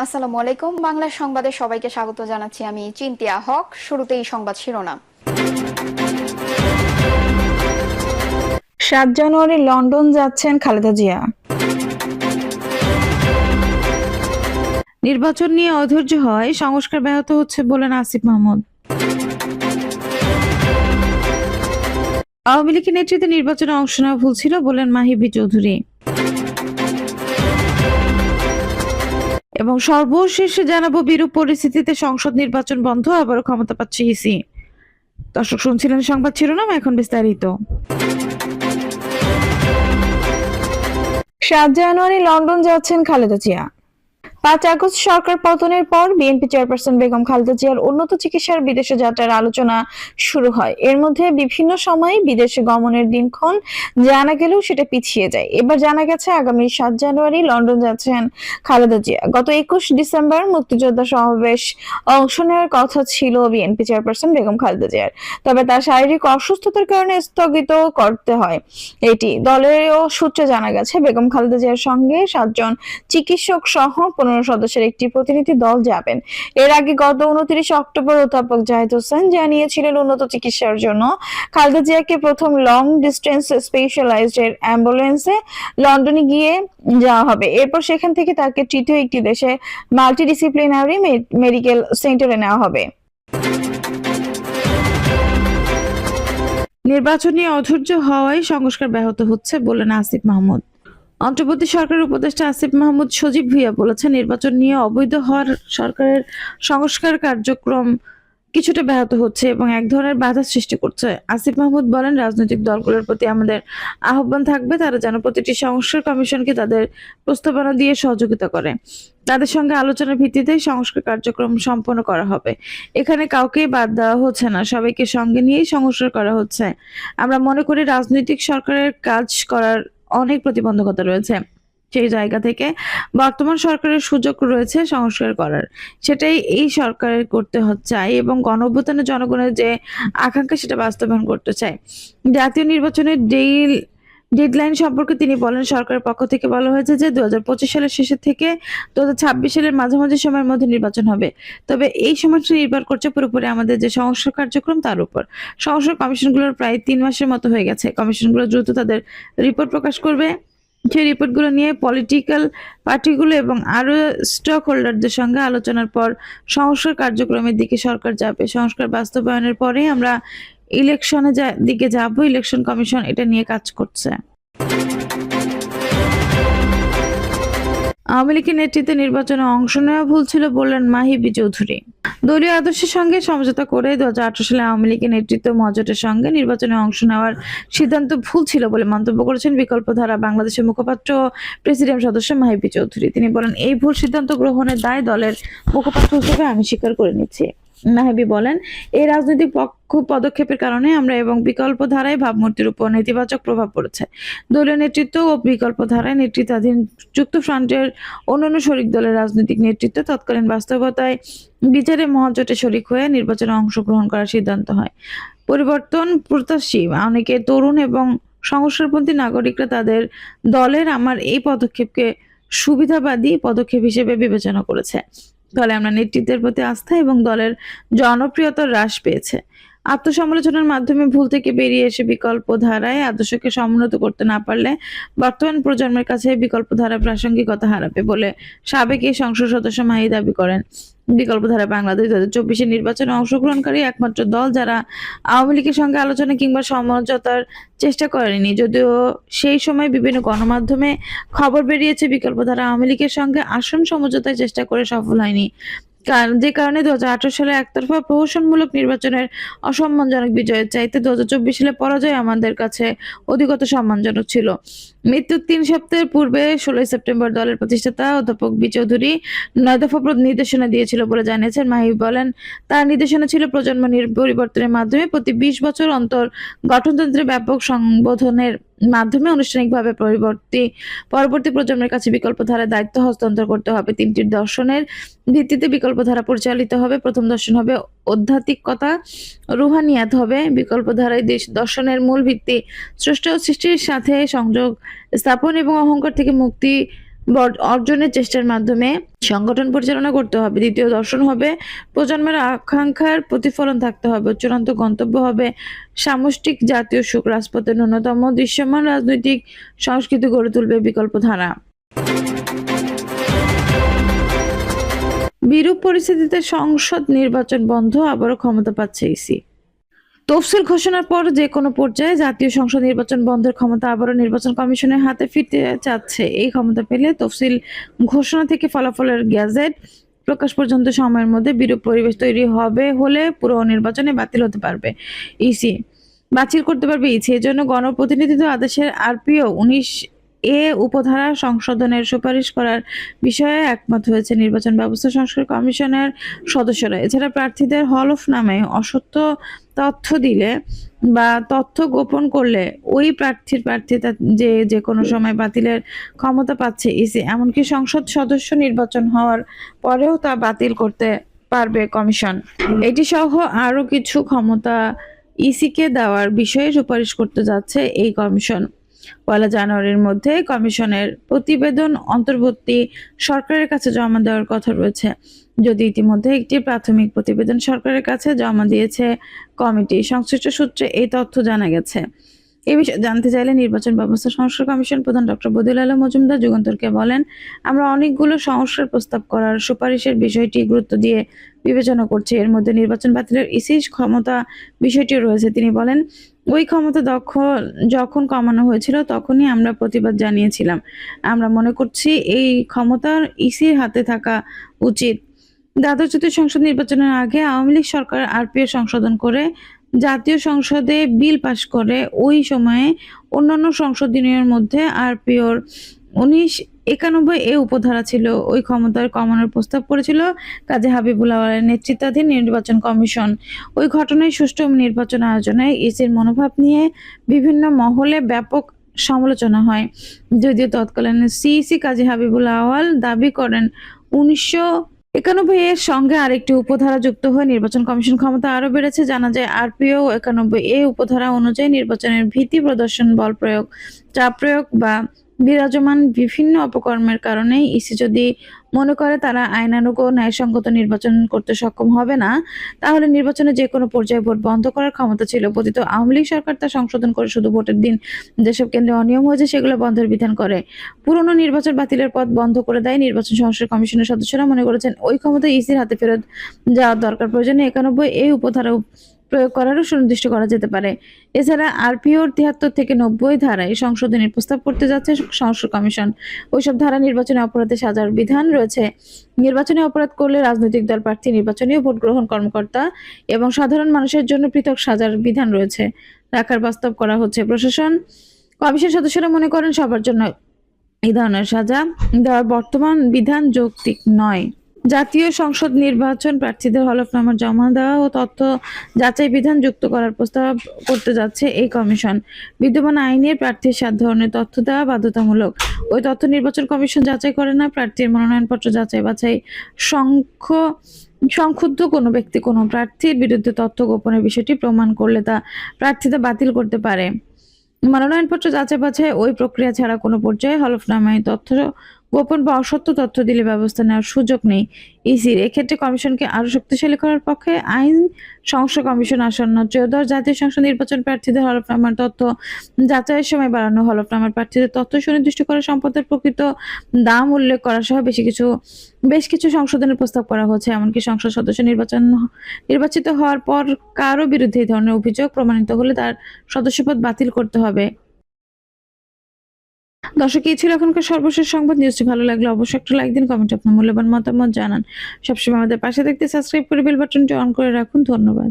আসসালামু আলাইকুম। বাংলা সংবাদে সবাইকে স্বাগত জানাচ্ছি। আমি চিন্তিয়া হক। শুরুতেই সংবাদ শিরোনাম। ৭ জানুয়ারি লন্ডন যাচ্ছেন খালেদা জিয়া। নির্বাচন নিয়ে অধৈর্য হওয়ায় সংস্কার ব্যাহত হচ্ছে বলেন আসিফ মাহমুদ। আওয়ামী লীগের নেতৃত্বে নির্বাচনে অংশ নেওয়া ভুল ছিল বলেন মাহিবি চৌধুরী। এবং সর্বশেষে জানাবো, বিরূপ পরিস্থিতিতে সংসদ নির্বাচন বন্ধ, আবারও ক্ষমতা পাচ্ছে ইসি। দর্শক, শুনছিলেন সংবাদ শিরোনাম, এখন বিস্তারিত। ৭ জানুয়ারি লন্ডন যাচ্ছেন খালেদা জিয়া। ৫ আগস্ট সরকার পতনের পর বিএনপি চেয়ারপারসন বেগম খালেদা জিয়ার উন্নত চিকিৎসার বিদেশে যাত্রার আলোচনা শুরু হয়। এর মধ্যে বিভিন্ন সময় বিদেশে গমনের দিনক্ষণ জানা গেলেও সেটা পিছিয়ে যায়। এবার জানা গেছে আগামী ৭ জানুয়ারি লন্ডন যাচ্ছেন খালেদা জিয়া। গত ২১ ডিসেম্বর মুক্তিযোদ্ধা সমাবেশ অংশ নেওয়ার কথা ছিল বিএনপি চেয়ারপারসন বেগম খালেদা জিয়ার, তবে তার শারীরিক অসুস্থতার কারণে স্থগিত করতে হয় এটি। দলের সূত্রে জানা গেছে বেগম খালেদা জিয়ার সঙ্গে ৭ জন চিকিৎসক সহ ১৫ সদস্যের একটি প্রতিনিধি দল যাবেন। এর আগে গত ২৯ অক্টোবর অধ্যাপক জাহিদ হোসেন জানিয়েছিলেন উন্নত চিকিৎসার জন্য খালেদা জিয়াকে প্রথম লং ডিস্টেন্স স্পেশালাইজড এর অ্যাম্বুলেন্সে লন্ডনে গিয়ে যাওয়া হবে। এরপর সেখান থেকে তাকে তৃতীয় একটি দেশে মাল্টিডিসিপ্লিনারি মেডিকেল সেন্টারে নেওয়া হবে। নির্বাচন নিয়ে অধৈর্য হওয়ায় সংস্কার ব্যাহত হচ্ছে বলেন আসিফ মাহমুদ। অন্তর্বর্তী সরকারের উপদেষ্টা আসিফ মাহমুদ সজীব ভুঁইয়া বলেছেন, নির্বাচন নিয়ে অবৈধ হওয়ার সরকারের সংস্কার কার্যক্রম কিছুটা ব্যাহত হচ্ছে এবং এক ধরনের বাধা সৃষ্টি করছে। আসিফ মাহমুদ বলেন, রাজনৈতিক দলগুলোর প্রতি আমাদের আহ্বান থাকবে তারা যেন প্রতিটি সংস্কার কমিশনকে তাদের প্রস্তাবনা দিয়ে সহযোগিতা করে। তাদের সঙ্গে আলোচনার ভিত্তিতে সংস্কার কার্যক্রম সম্পন্ন করা হবে। এখানে কাউকেই বাদ দেওয়া হচ্ছে না, সবাইকে সঙ্গে নিয়েই সংস্কার করা হচ্ছে। আমরা মনে করি রাজনৈতিক সরকারের কাজ করার অনেক প্রতিবন্ধকতা রয়েছে। সেই জায়গা থেকে বর্তমান সরকারের সুযোগ রয়েছে সংস্কার করার, সেটাই এই সরকারের করতে চাই এবং গণঅভ্যুত্থানের জনগণের যে আকাঙ্ক্ষা সেটা বাস্তবায়ন করতে চাই। জাতীয় নির্বাচনের ডেডলাইন সম্পর্কে তিনি বলেন, সরকারের পক্ষ থেকে বলা হয়েছে যে ২০২৫ সালের শেষের থেকে ২০২৬ সালের মাঝামাঝি সময়ের মধ্যে নির্বাচন হবে। তবে এই সময়টা নির্ভর করছে পুরোপুরি আমাদের যে সংস্কার কার্যক্রম তার উপর। সংস্কার কমিশনগুলোর প্রায় ৩ মাসের মতো হয়ে গেছে। কমিশনগুলো দ্রুত তাদের রিপোর্ট প্রকাশ করবে। সেই রিপোর্টগুলো নিয়ে পলিটিক্যাল পার্টিগুলো এবং আরো স্টক হোল্ডারদের সঙ্গে আলোচনার পর সংস্কার কার্যক্রমের দিকে সরকার যাবে। সংস্কার বাস্তবায়নের পরে আমরা ইলেকশনে দিকে যাব। ইলেকশন কমিশন এটা নিয়ে কাজ করছে। আওয়ামী লীগের নেতৃত্বে নির্বাচনে অংশ নেওয়া ভুল ছিল বললেন মাহিবি চৌধুরী। দলীয় আদর্শের সঙ্গে সমঝোতা করে ২০১৮ সালে আওয়ামী লীগের নেতৃত্ব মজোটের সঙ্গে নির্বাচনে অংশ নেওয়ার সিদ্ধান্ত ভুল ছিল বলে মন্তব্য করেছেন বিকল্পধারা বাংলাদেশের মুখপাত্র ও প্রেসিডিয়াম সদস্য মাহিবি চৌধুরী। তিনি বলেন, এই ভুল সিদ্ধান্ত গ্রহণের দায় দলের মুখপাত্র হিসেবে আমি স্বীকার করে নিচ্ছি। মাহিবি বলেন, এই রাজনৈতিক পদক্ষেপের কারণে আমরা এবং বিকল্প ধারায় ভাবমূর্তির উপর নেতিবাচক প্রভাব পড়েছে। দলীয় নেতৃত্ব ও বিকল্প ধারায় নেতৃত্বাধীন যুক্ত ফ্রন্টের অন্যান্য শরিক দলের রাজনৈতিক নেতৃত্ব তৎকালীন বাস্তবতায় বিচারে মহাজোটে শরিক হয়ে নির্বাচনে অংশগ্রহণ করার সিদ্ধান্ত হয়। পরিবর্তন প্রত্যাশী অনেকে তরুণ এবং সংস্কারপন্থী নাগরিকরা তাদের দলের আমার এই পদক্ষেপকে সুবিধাবাদী পদক্ষেপ হিসেবে বিবেচনা করেছে। ফলে আমরা নেতৃত্বের প্রতি আস্থা এবং দলের জনপ্রিয়তা হ্রাস পেয়েছে। আত্মসমালোচনার মাধ্যমে ভুল থেকে বেরিয়ে এসে বিকল্প ধারায় আদর্শকে সমুন্নত করতে না পারলে বর্তমান প্রজন্মের কাছে বিকল্প ধারা প্রাসঙ্গিকতা হারাবে বলে সাবেক এই সংসদ সদস্য মাহি দাবি করেন। বিকল্পধারা বাংলাদেশ ২০২৪ নির্বাচনে অংশগ্রহণকারী একমাত্র দল যারা আওয়ামী লীগের সঙ্গে আলোচনা কিংবা সমঝোতার চেষ্টা করেনি। যদিও সেই সময় বিভিন্ন গণমাধ্যমে খবর বেরিয়েছে বিকল্পধারা আওয়ামী লীগের সঙ্গে আসন সমঝোতার চেষ্টা করে সফল হয়নি, যে কারণে ২০১৮ সালে একতরফা প্রহসনমূলক নির্বাচনের অসম্মানজনক বিজয়ের চাইতে ২০২৪ সালে পরাজয় আমাদের কাছে অধিকতর সম্মানজনক ছিল। মৃত্যুর ৩ সপ্তাহের পূর্বে ১৬ সেপ্টেম্বর দলের প্রতিষ্ঠাতা অধ্যাপক বি চৌধুরী ৯ দফা নির্দেশনা দিয়েছিল বলে জানিয়েছেন মাহিব। বলেন, তার নির্দেশনা ছিল প্রজন্ম পরিবর্তনের মাধ্যমে প্রতি ২০ বছর অন্তর গঠনতন্ত্রের ব্যাপক সংবোধনের মাধ্যমে আনুষ্ঠানিকভাবে পরবর্তী প্রজন্মের কাছে বিকল্প ধারার দায়িত্ব হস্তান্তর করতে হবে। ৩টি দর্শনের ভিত্তিতে বিকল্প ধারা পরিচালিত হবে। প্রথম দর্শন হবে আধ্যাত্মিকতা, রুহানিয়াত হবে। বিকল্প ধারায় দর্শনের মূল ভিত্তি স্রষ্টা ও সৃষ্টির সাথে সংযোগ স্থাপন এবং অহংকার থেকে মুক্তি অর্জনের চেষ্টার মাধ্যমে সংগঠন পরিচালনা করতে হবে। দ্বিতীয় দর্শন হবে প্রজন্মের আকাঙ্ক্ষার প্রতিফলন থাকতে হবে। চূড়ান্ত গন্তব্য হবে সামষ্টিক জাতীয় সুখ। রাজপথের ন্যূনতম দৃশ্যমান রাজনৈতিক সংস্কৃতি গড়ে তুলবে বিকল্প ধারা। বিরূপ পরিস্থিতিতে সংসদ নির্বাচন বন্ধ, আবারও ক্ষমতা পাচ্ছে ইসি। তফসিল ঘোষণার পর যে কোনো পর্যায়ে জাতীয় সংসদ নির্বাচন বন্ধের ক্ষমতা আবারও নির্বাচন কমিশনের হাতে ফিরতে চাচ্ছে। এই ক্ষমতা পেলে তফসিল ঘোষণা থেকে ফলাফলের গেজেট প্রকাশ পর্যন্ত সময়ের মধ্যে বিরূপ পরিবেশ তৈরি হলে পুরো নির্বাচনে বাতিল হতে পারবে ইসি। বাতিল করতে পারবে ইসি। এজন্য গণপ্রতিনিধিত্ব আদেশের আরপিও 19A উপধারা সংশোধনের সুপারিশ করার বিষয়ে একমত হয়েছে নির্বাচন ব্যবস্থা সংস্কার কমিশনের সদস্যরা। এছাড়া প্রার্থীদের হলফনামায় অসত্য তথ্য দিলে বা তথ্য গোপন করলে ওই প্রার্থিতা যে কোনো সময় বাতিলের ক্ষমতা পাচ্ছে ইসি। এমনকি সংসদ সদস্য নির্বাচন হওয়ার পরেও তা বাতিল করতে পারবে কমিশন। এটি সহ আরো কিছু ক্ষমতা ইসিকে দেওয়ার বিষয়ে সুপারিশ করতে যাচ্ছে এই কমিশন। 1 জানুয়ারির মধ্যে কমিশনের প্রতিবেদন অন্তর্বর্তী সরকারের কাছে জমা দেওয়ার কথা রয়েছে। যদি ইতিমধ্যে একটি প্রাথমিক প্রতিবেদন সরকারের কাছে জমা দিয়েছে কমিটি। সংশ্লিষ্ট সূত্রে এই তথ্য জানা গেছে। এই বিষয়ে জানতে চাইলে নির্বাচন ব্যবস্থা সংস্কার কমিশন প্রধান ডক্টর বদিউল আলম মজুমদার যুগান্তরকে বলেন, আমরা অনেকগুলো সংস্কার প্রস্তাব করার সুপারিশের বিষয়টি গুরুত্ব দিয়ে বিবেচনা করছি। এর মধ্যে নির্বাচন বাতিলের ইসির ক্ষমতা বিষয়টিও রয়েছে। তিনি বলেন, ওই ক্ষমতা যখন কমানো হয়েছিল তখনই আমরা প্রতিবাদ জানিয়েছিলাম। আমরা মনে করছি এই ক্ষমতার ইসির হাতে থাকা উচিত। দ্বাদশ জাতীয় সংসদ নির্বাচনের আগে আওয়ামী লীগ সরকার আরপিও সংশোধন করে জাতীয় সংসদে বিল পাশ করে। ওই সময়ে অন্যান্য সংশোধনীর মধ্যে আরপিওর 1991A উপধারা ছিল। ওই ক্ষমতার কমানোর প্রস্তাব করেছিল কাজী হাবিবুল আওয়ালের নেতৃত্বাধীন নির্বাচন কমিশন। ওই ঘটনায় সুষ্ঠু নির্বাচন আয়োজনে ইসির মনোভাব নিয়ে বিভিন্ন মহলে ব্যাপক সমালোচনা হয়। যদিও তৎকালীন সিইসি কাজী হাবিবুল আওয়াল দাবি করেন 1991 এর সঙ্গে আরেকটি উপধারা যুক্ত হয়ে নির্বাচন কমিশন ক্ষমতা আরো বেড়েছে। জানা যায় আরপিও 91A উপধারা অনুযায়ী নির্বাচনের ভীতি প্রদর্শন, বল প্রয়োগ, চাপ প্রয়োগ বা বিরাজমান বিভিন্ন অপকর্মের কারণে ইসি যদি মনে করে তারা আইনানুগ ও ন্যায়সঙ্গত নির্বাচন করতে সক্ষম হবে না, তাহলে নির্বাচনে যে কোনো পর্যায়ে ভোট বন্ধ করার ক্ষমতা ছিল। পতিত আওয়ামী লীগ সরকার তা সংশোধন করে শুধু ভোটের দিন যেসব কেন্দ্রে অনিয়ম হয়েছে সেগুলো বন্ধের বিধান করে পুরনো নির্বাচন বাতিলের পথ বন্ধ করে দেয়। নির্বাচন সংস্কার কমিশনের সদস্যরা মনে করেছেন ওই ক্ষমতা ইসির হাতে ফেরত যাওয়ার দরকার। প্রয়োজনে 91A উপধারা প্রয়োগ করারও সুনির্দিষ্ট করা যেতে পারে। এছাড়া আরপিওর 73 থেকে 90 ধারায় সংশোধনের প্রস্তাব করতে যাচ্ছে সংস্কার কমিশন। ওইসব ধারা নির্বাচনী অপরাধে সাজার বিধান রয়েছে। নির্বাচনী অপরাধ করলে রাজনৈতিক দল, প্রার্থী, নির্বাচনী ভোট গ্রহণ কর্মকর্তা এবং সাধারণ মানুষের জন্য পৃথক সাজার বিধান রয়েছে রাখার প্রস্তাব করা হচ্ছে। প্রশাসন কমিশন সদস্যরা মনে করেন সবার জন্য এই ধরনের সাজা দেওয়ার বর্তমান বিধান যৌক্তিক নয়। জাতীয় সংসদ নির্বাচন প্রার্থীদের হলফনামা জমা দেওয়া ও তথ্য যাচাই বিধান যুক্ত করার প্রস্তাব করতে যাচ্ছে এই কমিশন। বিদ্যমান আইনের প্রার্থীর 7 ধরনের তথ্য দেওয়া বাধ্যতামূলক। ওই তথ্য নির্বাচন কমিশন যাচাই করে না। প্রার্থীর মনোনয়নপত্র যাচাই বাছাই সংক্ষুব্ধ কোনো ব্যক্তি কোনো প্রার্থীর বিরুদ্ধে তথ্য গোপনের বিষয়টি প্রমাণ করলে তা প্রার্থিতা বাতিল করতে পারে। মনোনয়নপত্র যাচাই বাছাই ওই প্রক্রিয়া ছাড়া কোনো পর্যায়ে হলফনামায় তথ্য গোপন বা অসত্য তথ্য দিলে ব্যবস্থা নেওয়ার সুযোগ নেই ইসির। এক্ষেত্রে কমিশনকে আরো শক্তিশালী করার পক্ষে আইন সংস্কার কমিশন আসন্ন 14 জাতীয় সংসদ নির্বাচন প্রার্থীদের হলফনামার তথ্য যাচাইয়ের সময় বাড়ানো, হলফনামার প্রার্থীদের তথ্য সুনির্দিষ্ট করে সম্পদের প্রকৃত দাম উল্লেখ করা সহ বেশ কিছু সংশোধনের প্রস্তাব করা হচ্ছে। এমনকি সংসদ সদস্য নির্বাচিত হওয়ার পর কারো বিরুদ্ধে এই ধরনের অভিযোগ প্রমাণিত হলে তার সদস্যপদ বাতিল করতে হবে। দর্শক, এই ছিল এখনকার সর্বশেষ সংবাদ। নিউজটি ভালো লাগলে অবশ্যই একটা লাইক দিন, কমেন্টে আপনার মূল্যবান মতামত জানান। সবসময় আমাদের পাশে থাকতে সাবস্ক্রাইব করে বেল বাটনটি অন করে রাখুন। ধন্যবাদ।